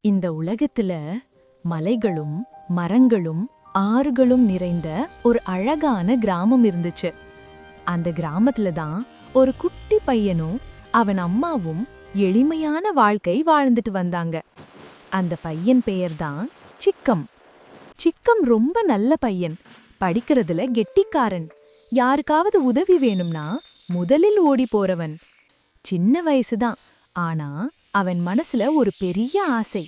இந்த உலகத்துல மலைகளும் மரங்களும் ஆறுகளும் நிறைந்த ஒரு அழகான கிராமம் இருந்துச்சு. அந்த கிராமத்துல தான் ஒரு குட்டி பையனும் அவன் அம்மாவும் எளிமையான வாழ்க்கை வாழ்ந்துட்டு வந்தாங்க. அந்த பையன் பெயர்தான் சிக்கம். சிக்கம் ரொம்ப நல்ல பையன், படிக்கிறதுல கெட்டிக்காரன், யாருக்காவது உதவி வேணும்னா முதலில் ஓடி போறவன். சின்ன வயசுதான், ஆனா அவன் மனசுல ஒரு பெரிய ஆசை.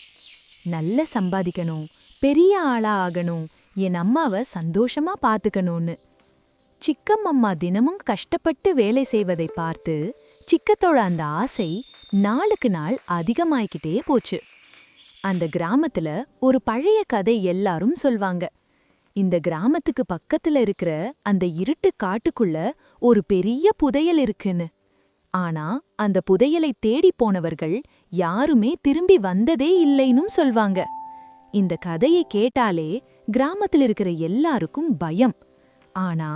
நல்ல சம்பாதிக்கணும், பெரிய ஆளா ஆகணும், என் அம்மாவை சந்தோஷமா பாத்துக்கணும்னு. சிக்கம் அம்மா தினமும் கஷ்டப்பட்டு வேலை செய்வதை பார்த்து சிக்கத்தோட அந்த ஆசை நாளுக்கு நாள் அதிகமாயிக்கிட்டே போச்சு. அந்த கிராமத்துல ஒரு பழைய கதை எல்லாரும் சொல்வாங்க. இந்த கிராமத்துக்கு பக்கத்துல இருக்கிற அந்த இருட்டு காட்டுக்குள்ள ஒரு பெரிய புதையல் இருக்குன்னு. ஆனா அந்த புதையலை தேடி போனவர்கள் யாருமே திரும்பி வந்ததே இல்லைன்னும் சொல்வாங்க. இந்த கதையை கேட்டாலே கிராமத்தில் இருக்கிற எல்லாருக்கும் பயம். ஆனா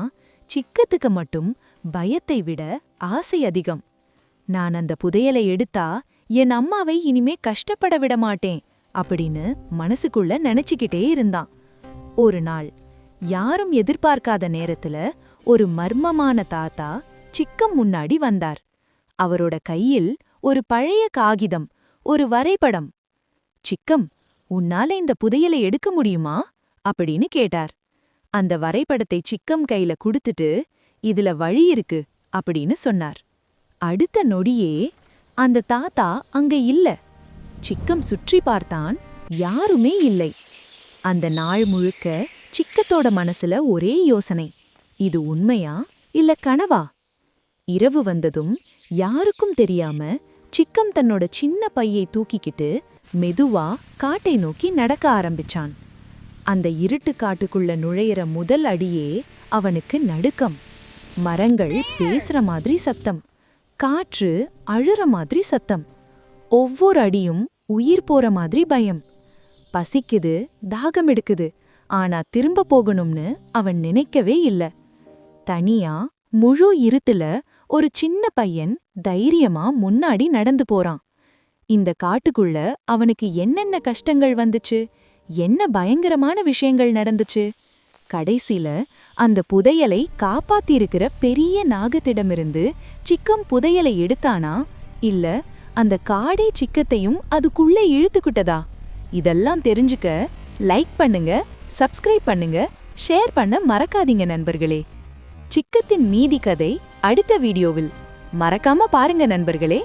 சிக்கத்துக்கு மட்டும் பயத்தை விட ஆசை அதிகம். நான் அந்த புதையலை எடுத்தா என் அம்மாவை இனிமே கஷ்டப்பட விட மாட்டேன் அப்படின்னு மனசுக்குள்ள நினைச்சுக்கிட்டே இருந்தான். ஒரு நாள் யாரும் எதிர்பார்க்காத நேரத்துல ஒரு மர்மமான தாத்தா சிக்கம் முன்னாடி வந்தார். அவரோட கையில் ஒரு பழைய காகிதம், ஒரு வரைபடம். சிக்கம், உன்னால இந்த புதையலை எடுக்க முடியுமா அப்படின்னு கேட்டார். அந்த வரைபடத்தை சிக்கம் கையில குடுத்துட்டு, இதுல வழி இருக்கு அப்படின்னு சொன்னார். அடுத்த நொடியே அந்த தாத்தா அங்க இல்ல. சிக்கம் சுற்றி பார்த்தான், யாருமே இல்லை. அந்த நாள் முழுக்க சிக்கத்தோட மனசுல ஒரே யோசனை, இது உண்மையா இல்ல கனவா? இரவு வந்ததும் யாருக்கும் தெரியாம சிக்கம் தன்னோட சின்ன பையை தூக்கிக்கிட்டு மெதுவா காட்டை நோக்கி நடக்க ஆரம்பிச்சான். அந்த இருட்டு காட்டுக்குள்ள நுழையிற முதல் அடியே அவனுக்கு நடுக்கம். மரங்கள் பேசுற மாதிரி சத்தம், காற்று அழுற மாதிரி சத்தம், ஒவ்வொரு அடியும் உயிர் போற மாதிரி பயம். பசிக்குது, தாகம் எடுக்குது, ஆனா திரும்ப போகணும்னு அவன் நினைக்கவே இல்ல. தனியா முழு இருட்டுல ஒரு சின்ன பையன் தைரியமா முன்னாடி நடந்து போறான். இந்த காட்டுக்குள்ள அவனுக்கு என்னென்ன கஷ்டங்கள் வந்துச்சு, என்ன பயங்கரமான விஷயங்கள் நடந்துச்சு. கடைசில அந்த புதையலை காப்பாத்திருக்கிற பெரிய நாகத்திடமிருந்து சிக்கம் புதையலை எடுத்தானா, இல்ல அந்த காடே சிக்கத்தையும் அதுக்குள்ளே இழுத்துக்கிட்டதா? இதெல்லாம் தெரிஞ்சுக்க லைக் பண்ணுங்க, சப்ஸ்கிரைப் பண்ணுங்க, ஷேர் பண்ண மறக்காதீங்க நண்பர்களே. சிக்கத்தின் மீதி கதை அடுத்த வீடியோவில். மறக்காம பாருங்க நண்பர்களே.